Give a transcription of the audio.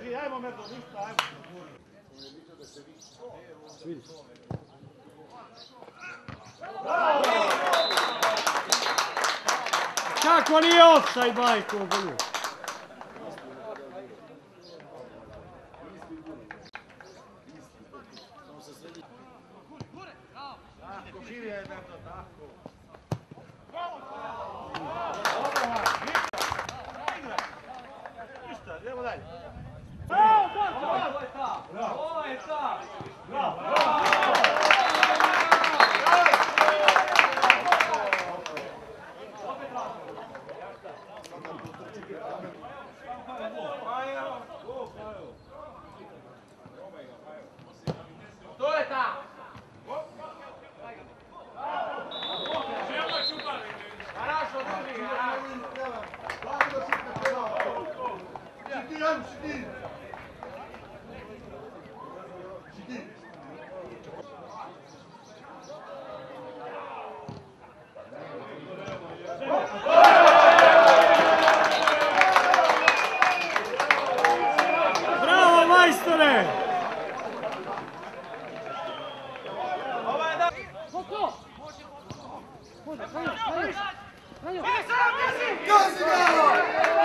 Leži, ajmo Merdo, ništa, ajmo. Vidiš. Kako nije offside, majko, bolje. Tako, širi je Merdo, tako. Ništa, idemo dalje. Bravo, ovo je ta! Ovo je ta! Bravo! To je ta! Хорошо, други! Сиди! Bravo, majstore! Gazi ga!